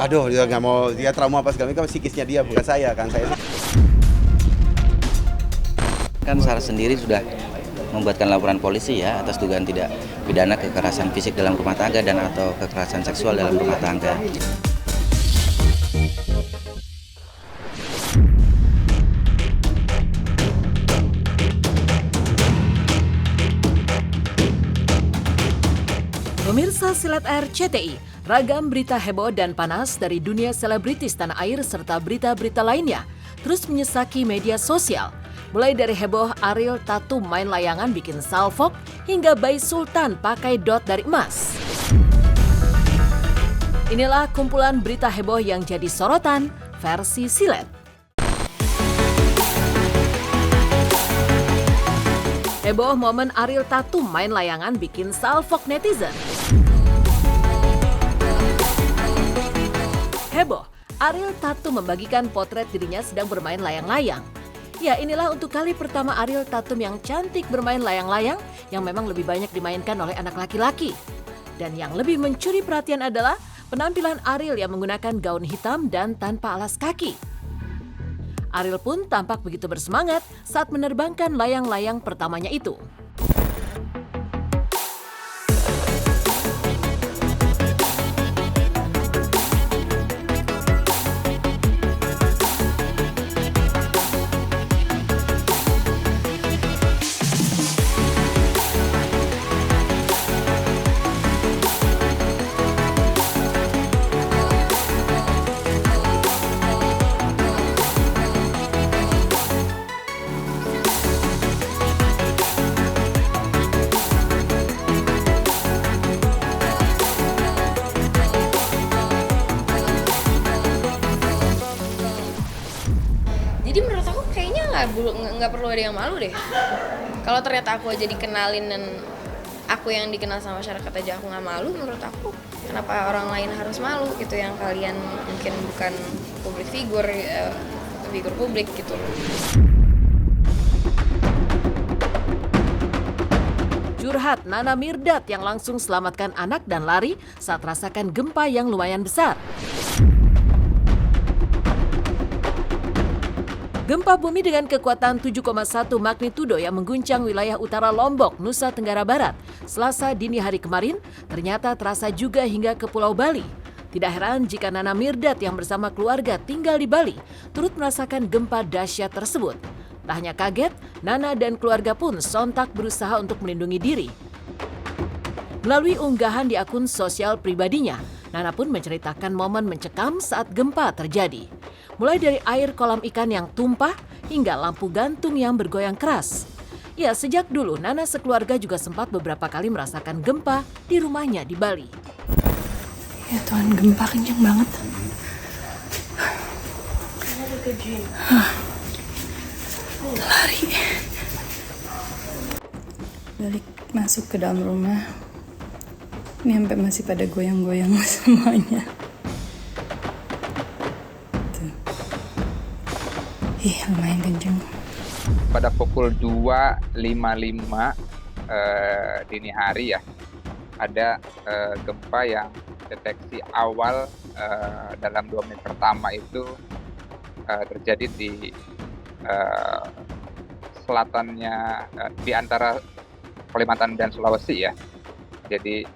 aduh dia nggak mau, dia trauma apa segala macam, psikisnya dia bukan saya kan. Saya Kan Sarah sendiri sudah membuatkan laporan polisi ya atas dugaan tidak pidana kekerasan fisik dalam rumah tangga dan atau kekerasan seksual dalam rumah tangga. Pemirsa Silet RCTI, ragam berita heboh dan panas dari dunia selebritis tanah air serta berita-berita lainnya terus menyesaki media sosial. Mulai dari heboh Ariel Tatum main layangan bikin salfok hingga Bayi Sultan pakai dot dari emas. Inilah kumpulan berita heboh yang jadi sorotan versi Silet. Heboh momen Ariel Tatum main layangan bikin salfok netizen. Heboh, Ariel Tatum membagikan potret dirinya sedang bermain layang-layang. Ya, inilah untuk kali pertama Ariel Tatum yang cantik bermain layang-layang yang memang lebih banyak dimainkan oleh anak laki-laki. Dan yang lebih mencuri perhatian adalah penampilan Ariel yang menggunakan gaun hitam dan tanpa alas kaki. Ariel pun tampak begitu bersemangat saat menerbangkan layang-layang pertamanya itu. Jadi menurut aku kayaknya nggak perlu ada yang malu deh. Kalau ternyata aku aja dikenalin dan aku yang dikenal sama masyarakat aja aku nggak malu, menurut aku kenapa orang lain harus malu gitu, yang kalian mungkin bukan publik figur publik gitu. Curhat Nana Mirdad yang langsung selamatkan anak dan lari saat rasakan gempa yang lumayan besar. Gempa bumi dengan kekuatan 7,1 magnitudo yang mengguncang wilayah utara Lombok, Nusa Tenggara Barat, Selasa dini hari kemarin, ternyata terasa juga hingga ke Pulau Bali. Tidak heran jika Nana Mirdad yang bersama keluarga tinggal di Bali, turut merasakan gempa dahsyat tersebut. Tak hanya kaget, Nana dan keluarga pun sontak berusaha untuk melindungi diri. Melalui unggahan di akun sosial pribadinya, Nana pun menceritakan momen mencekam saat gempa terjadi. Mulai dari air kolam ikan yang tumpah hingga lampu gantung yang bergoyang keras. Ya, sejak dulu Nana sekeluarga juga sempat beberapa kali merasakan gempa di rumahnya di Bali. Ya Tuhan, gempa kenceng banget. Lari. Balik masuk ke dalam rumah. Ini sampai masih pada goyang-goyang semuanya. Ih, lumayan kenceng. Pada pukul 2.55 dini hari ya, ada gempa yang deteksi awal dalam 2 menit pertama itu terjadi di selatannya, di antara Kalimantan dan Sulawesi ya. Jadi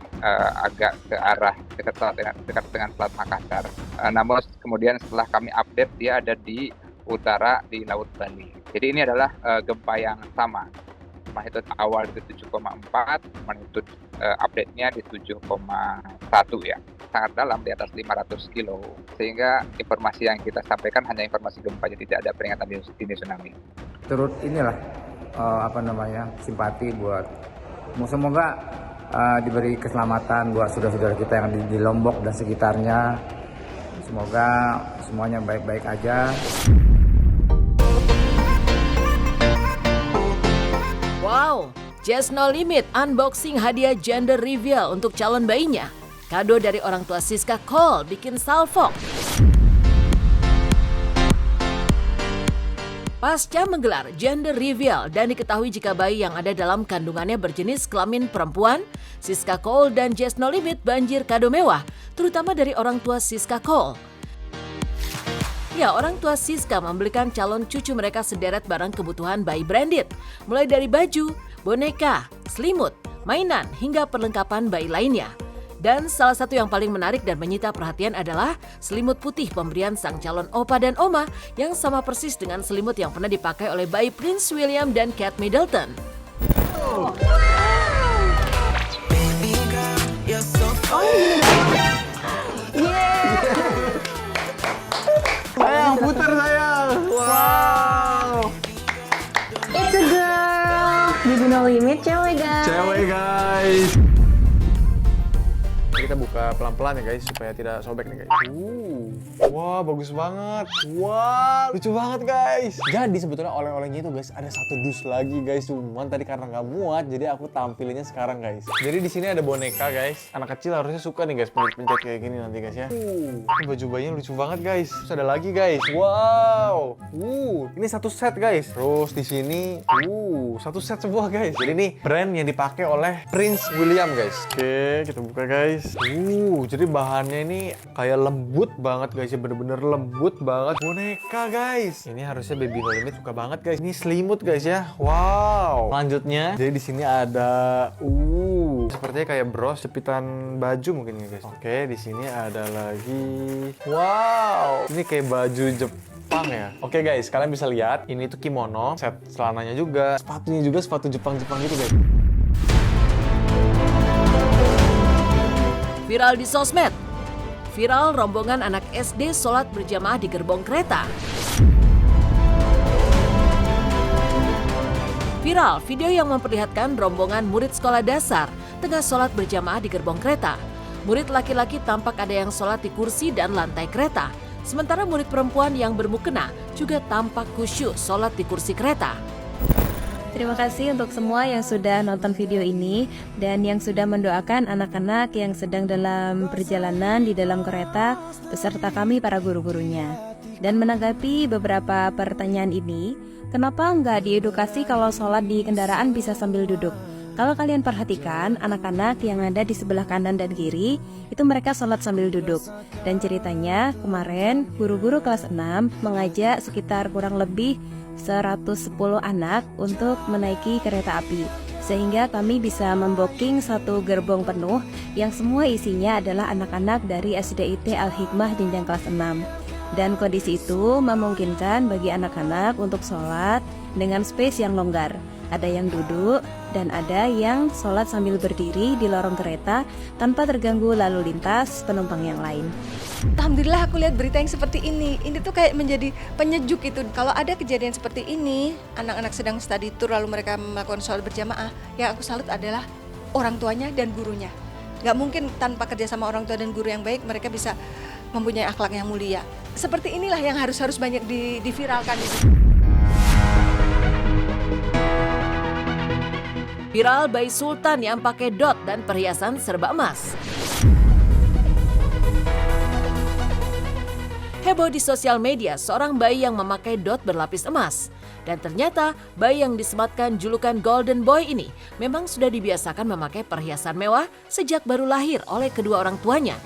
agak ke arah dekat dengan Selat Makassar. Namun kemudian setelah kami update, dia ada di utara di Laut Bali. Jadi ini adalah gempa yang sama. Magnitudo awal itu 7,4, magnitudo update-nya di 7,1 ya. Sangat dalam, di atas 500 kilo. Sehingga informasi yang kita sampaikan hanya informasi gempa, jadi tidak ada peringatan dini tsunami. Turut inilah simpati buat, semoga diberi keselamatan buat saudara-saudara kita yang di Lombok dan sekitarnya. Semoga semuanya baik-baik aja. Wow, Just No Limit unboxing hadiah gender reveal untuk calon bayinya. Kado dari orang tua Siska Cole bikin salfok. Pasca menggelar gender reveal dan diketahui jika bayi yang ada dalam kandungannya berjenis kelamin perempuan, Siska Cole dan Jazz No Limit banjir kado mewah, terutama dari orang tua Siska Cole. Ya, orang tua Siska membelikan calon cucu mereka sederet barang kebutuhan bayi branded, mulai dari baju, boneka, selimut, mainan, hingga perlengkapan bayi lainnya. Dan salah satu yang paling menarik dan menyita perhatian adalah selimut putih pemberian sang calon opa dan oma yang sama persis dengan selimut yang pernah dipakai oleh bayi Prince William dan Kate Middleton. Sayang, putar sayang. Wow. It's a girl. Baby No Limit cewek guys. Cewek guys. Kita buka pelan-pelan ya guys, supaya tidak sobek nih guys. Wah, bagus banget. Wah, lucu banget guys. Jadi sebetulnya oleh-olehnya itu guys, ada satu dus lagi guys. Cuman tadi karena nggak muat, jadi aku tampilinnya sekarang guys. Jadi di sini ada boneka guys. Anak kecil harusnya suka nih guys, pencet kayak gini nanti guys ya. Ini baju bayinya lucu banget guys. Terus ada lagi guys. Wow. Ini satu set guys. Terus di sini, satu set semua guys. Jadi ini brand yang dipakai oleh Prince William guys. Oke, kita buka guys. Jadi bahannya ini kayak lembut banget guys ya, bener-bener lembut banget. Boneka guys. Ini harusnya Baby No Limit suka banget guys. Ini selimut guys ya. Wow. Lanjutnya, jadi di sini ada sepertinya kayak bros jepitan baju mungkin ya guys. Oke, di sini ada lagi. Wow. Ini kayak baju Jepang ya. Oke guys, kalian bisa lihat ini tuh kimono, set celananya juga, sepatunya juga sepatu Jepang-Jepang gitu guys. Viral di sosmed. Viral rombongan anak SD sholat berjamaah di gerbong kereta. Viral video yang memperlihatkan rombongan murid sekolah dasar tengah sholat berjamaah di gerbong kereta. Murid laki-laki tampak ada yang sholat di kursi dan lantai kereta. Sementara murid perempuan yang bermukena juga tampak khusyuk sholat di kursi kereta. Terima kasih untuk semua yang sudah nonton video ini dan yang sudah mendoakan anak-anak yang sedang dalam perjalanan di dalam kereta beserta kami para guru-gurunya. Dan menanggapi beberapa pertanyaan ini, kenapa nggak diedukasi kalau sholat di kendaraan bisa sambil duduk? Kalau kalian perhatikan, anak-anak yang ada di sebelah kanan dan kiri, itu mereka sholat sambil duduk. Dan ceritanya, kemarin guru-guru kelas 6 mengajak sekitar kurang lebih 110 anak untuk menaiki kereta api. Sehingga kami bisa membooking satu gerbong penuh yang semua isinya adalah anak-anak dari SDIT Al-Hikmah jenjang kelas 6. Dan kondisi itu memungkinkan bagi anak-anak untuk sholat dengan space yang longgar. Ada yang duduk dan ada yang sholat sambil berdiri di lorong kereta tanpa terganggu lalu lintas penumpang yang lain. Alhamdulillah aku lihat berita yang seperti ini. Ini tuh kayak menjadi penyejuk itu. Kalau ada kejadian seperti ini, anak-anak sedang study tour lalu mereka melakukan sholat berjamaah, yang aku salut adalah orang tuanya dan gurunya. Gak mungkin tanpa kerjasama orang tua dan guru yang baik mereka bisa mempunyai akhlak yang mulia. Seperti inilah yang harus banyak diviralkan. Viral bayi sultan yang pakai dot dan perhiasan serba emas. Heboh di sosial media seorang bayi yang memakai dot berlapis emas. Dan ternyata bayi yang disematkan julukan Golden Boy ini memang sudah dibiasakan memakai perhiasan mewah sejak baru lahir oleh kedua orang tuanya.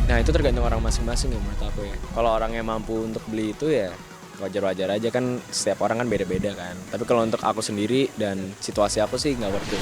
Nah itu tergantung orang masing-masing ya menurut aku ya. Kalau orangnya mampu untuk beli itu ya wajar-wajar aja, kan setiap orang kan beda-beda kan. Tapi kalau untuk aku sendiri dan situasi aku sih nggak worth it.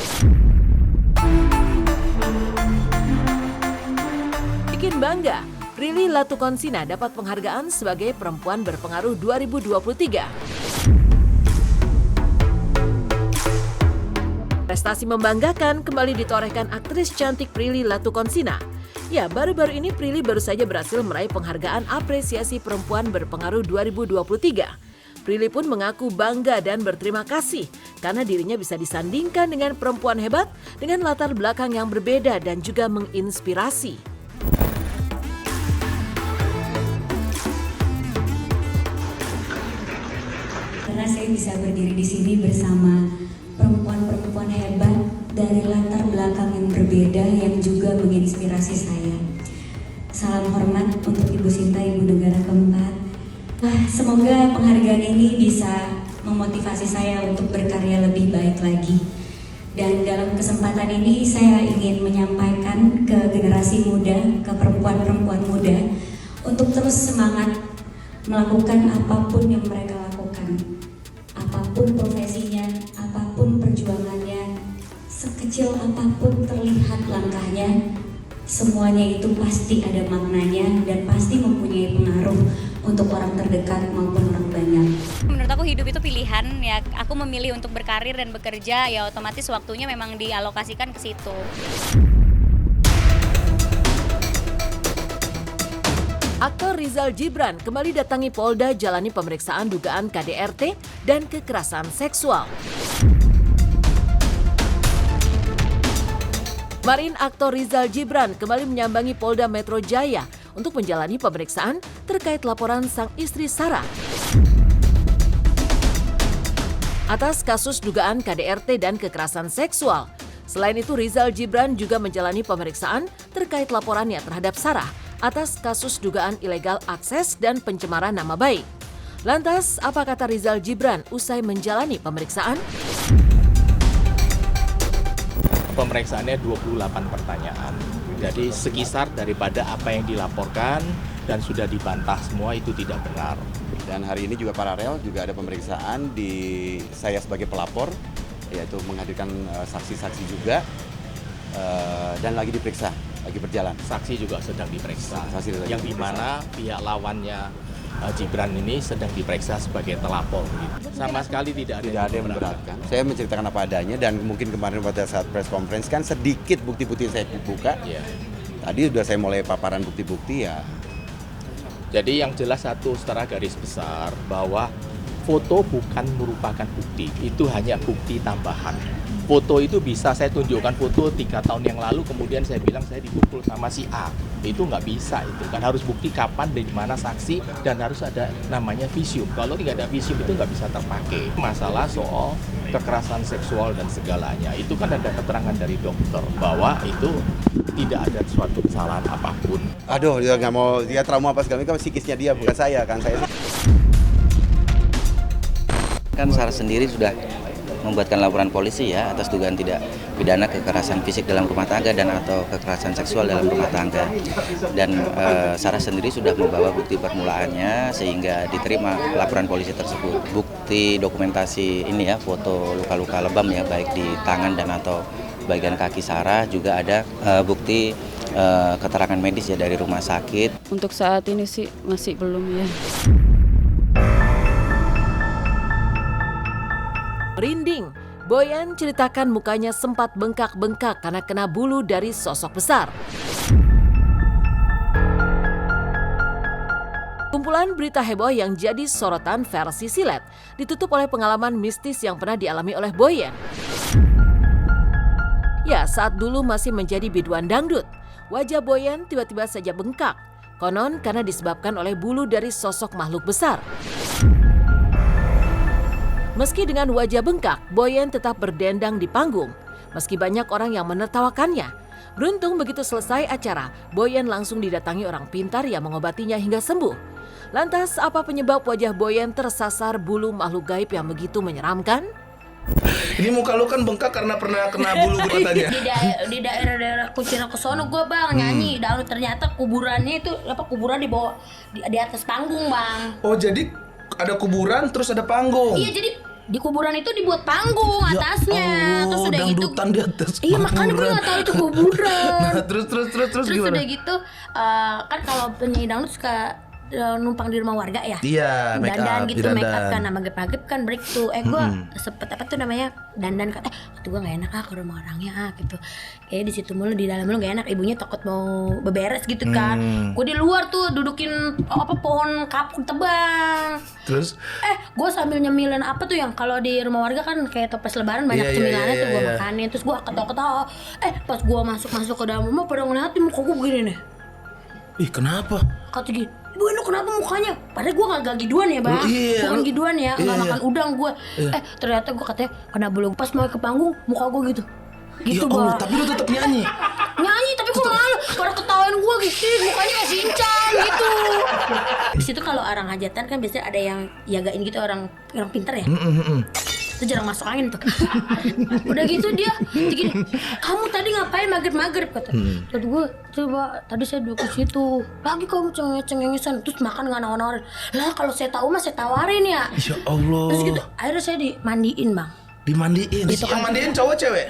Bikin bangga, Prilly Latukonsina dapat penghargaan sebagai perempuan berpengaruh 2023. Prestasi membanggakan kembali ditorehkan aktris cantik Prilly Latukonsina. Ya, baru-baru ini Prilly baru saja berhasil meraih penghargaan apresiasi perempuan berpengaruh 2023. Prilly pun mengaku bangga dan berterima kasih karena dirinya bisa disandingkan dengan perempuan hebat dengan latar belakang yang berbeda dan juga menginspirasi. saya bisa berdiri di sini bersama perempuan-perempuan hebat dari latar belakang yang berbeda yang juga menginspirasi saya. Salam hormat untuk Ibu Sinta, Ibu Negara keempat. Semoga penghargaan ini bisa memotivasi saya untuk berkarya lebih baik lagi. Dan dalam kesempatan ini saya ingin menyampaikan ke generasi muda, ke perempuan-perempuan muda untuk terus semangat melakukan apapun yang mereka lakukan. Apapun profesinya, apapun perjuangannya, sekecil apapun terlihat langkahnya, semuanya itu pasti ada maknanya dan pasti mempunyai pengaruh untuk orang terdekat maupun orang banyak. Menurut aku hidup itu pilihan ya. Aku memilih untuk berkarir dan bekerja, ya otomatis waktunya memang dialokasikan ke situ. Aktor Rizal Gibran kembali datangi Polda jalani pemeriksaan dugaan KDRT dan kekerasan seksual. Kemarin aktor Rizal Gibran kembali menyambangi Polda Metro Jaya untuk menjalani pemeriksaan terkait laporan sang istri Sarah atas kasus dugaan KDRT dan kekerasan seksual. Selain itu, Rizal Gibran juga menjalani pemeriksaan terkait laporannya terhadap Sarah atas kasus dugaan ilegal akses dan pencemaran nama baik. Lantas, apa kata Rizal Gibran usai menjalani pemeriksaan? Pemeriksaannya 28 pertanyaan. Jadi sekisar daripada apa yang dilaporkan dan sudah dibantah semua itu tidak benar. Dan hari ini juga paralel juga ada pemeriksaan di saya sebagai pelapor, yaitu menghadirkan saksi-saksi juga dan lagi diperiksa, lagi berjalan. Saksi juga sedang diperiksa, yang diperiksa. Dimana pihak lawannya Gibran ini sedang diperiksa sebagai telapor. Gitu. Sama sekali tidak ada yang memberatkan. Saya menceritakan apa adanya dan mungkin kemarin pada saat press conference kan sedikit bukti-bukti yang saya buka. Yeah. Tadi sudah saya mulai paparan bukti-bukti ya. Jadi yang jelas satu secara garis besar bahwa foto bukan merupakan bukti, itu hanya bukti tambahan. Foto itu bisa saya tunjukkan foto 3 tahun yang lalu, kemudian saya bilang saya dipukul sama si A. Itu nggak bisa, itu kan harus bukti kapan, dari mana saksi, dan harus ada namanya visum. Kalau tidak ada visum itu nggak bisa terpakai. Masalah soal kekerasan seksual dan segalanya, itu kan ada keterangan dari dokter bahwa itu tidak ada suatu kesalahan apapun. Aduh, dia nggak mau, dia trauma apa segala, kan psikisnya dia, bukan saya kan. Saya kan Sarah sendiri sudah membuatkan laporan polisi ya atas dugaan tidak pidana kekerasan fisik dalam rumah tangga dan atau kekerasan seksual dalam rumah tangga. Dan Sarah sendiri sudah membawa bukti permulaannya sehingga diterima laporan polisi tersebut. Bukti dokumentasi ini ya, foto luka-luka lebam ya, baik di tangan dan atau bagian kaki Sarah, juga ada bukti keterangan medis ya dari rumah sakit. Untuk saat ini sih masih belum ya. Merinding, Boyan ceritakan mukanya sempat bengkak-bengkak karena kena bulu dari sosok besar. Kumpulan berita heboh yang jadi sorotan versi silet ditutup oleh pengalaman mistis yang pernah dialami oleh Boyan. Ya, saat dulu masih menjadi biduan dangdut, wajah Boyan tiba-tiba saja bengkak. Konon karena disebabkan oleh bulu dari sosok makhluk besar. Meski dengan wajah bengkak, Boyan tetap berdendang di panggung. Meski banyak orang yang menertawakannya. Beruntung begitu selesai acara, Boyan langsung didatangi orang pintar yang mengobatinya hingga sembuh. Lantas, apa penyebab wajah Boyan tersasar bulu makhluk gaib yang begitu menyeramkan? Ini muka lu kan bengkak karena pernah kena bulu katanya. Di daerah Kucina Kesono gue bang nyanyi, dan ternyata kuburannya itu kuburan di bawah di atas panggung bang. Oh jadi ada kuburan terus ada panggung. Iya, jadi di kuburan itu dibuat panggung atasnya. Ya, terus udah gitu di atas iya panggung. Makanya gue gak tahu itu kuburan. Nah terus gimana? Udah gitu kan kalau penyanyi dangdut suka numpang di rumah warga ya. Iya, make dandan up, gitu, make up kan, nama maghrib kan break tuh. Gue sempet apa tuh namanya dandan kan. Itu gue nggak enak ke rumah orangnya gitu. Kayak di situ mulu, di dalam mulu nggak enak. Ibunya takut mau beberes gitu kan. Gue di luar tuh dudukin pohon kapuk tebang. Terus? Gue sambil nyemilin apa tuh yang kalau di rumah warga kan kayak toples lebaran banyak cemilannya tuh gue makanin. Terus gue ketawa-ketawa. Pas gue masuk ke dalam rumah pada ngeliatin muka gue begini nih. Ih kenapa? Kata gini, Bu Eno kenapa mukanya? Padahal gue gak giduan ya bang, bukan giduan ya, gak makan udang gue. Ternyata gue katanya kena bulu. Pas mau ke panggung muka gue gitu. Gitu Allah, bang. tapi lu tetap nyanyi. Nyanyi tapi gue malu, pada ketawain gue gitu, mukanya kayak Shinchan gitu. Di situ kalau orang hajatan kan biasanya ada yang jagain gitu, orang pintar ya. Itu jarang masuk angin tuh. Udah gitu dia gini, kamu tadi ngapain maghrib kata. Tadi gue coba, tadi saya duduk ke situ. Lagi kamu cengengesan, terus makan nggak nawarin. Lah kalau saya tahu mah saya tawarin ya. Ya Allah. Terus gitu, akhirnya saya dimandiin bang. Dimandiin? Gitu Yang mandiin cowok cewek?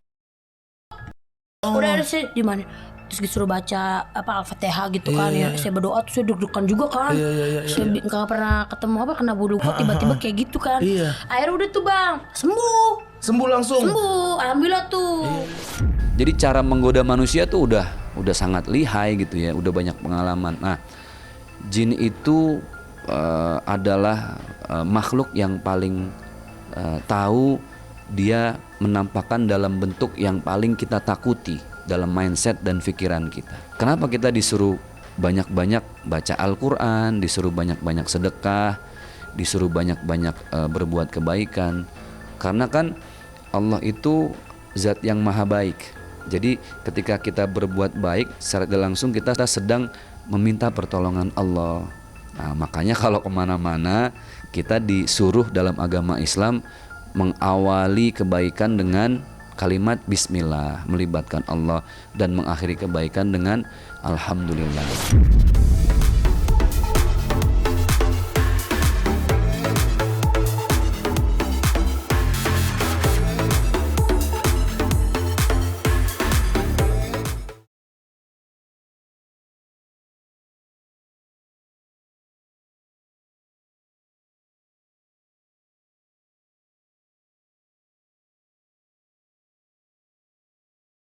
Udah akhirnya saya dimandiin. Terus disuruh baca Al-Fatihah gitu kan ya. Saya berdoa terus saya deg-degan juga kan. Saya nggak pernah ketemu kena bulu kok tiba-tiba kayak gitu kan. Akhirnya udah tuh bang, sembuh langsung. Sembuh, alhamdulillah tuh. Jadi cara menggoda manusia tuh udah sangat lihai gitu ya, udah banyak pengalaman. Nah, jin itu adalah makhluk yang paling tahu dia menampakkan dalam bentuk yang paling kita takuti dalam mindset dan pikiran kita. Kenapa kita disuruh banyak-banyak baca Al-Quran, disuruh banyak-banyak sedekah, disuruh banyak-banyak berbuat kebaikan? Karena kan Allah itu zat yang maha baik. Jadi ketika kita berbuat baik, secara langsung kita sedang meminta pertolongan Allah. Nah, makanya kalau kemana-mana kita disuruh dalam agama Islam mengawali kebaikan dengan kalimat bismillah, melibatkan Allah, dan mengakhiri kebaikan dengan alhamdulillah.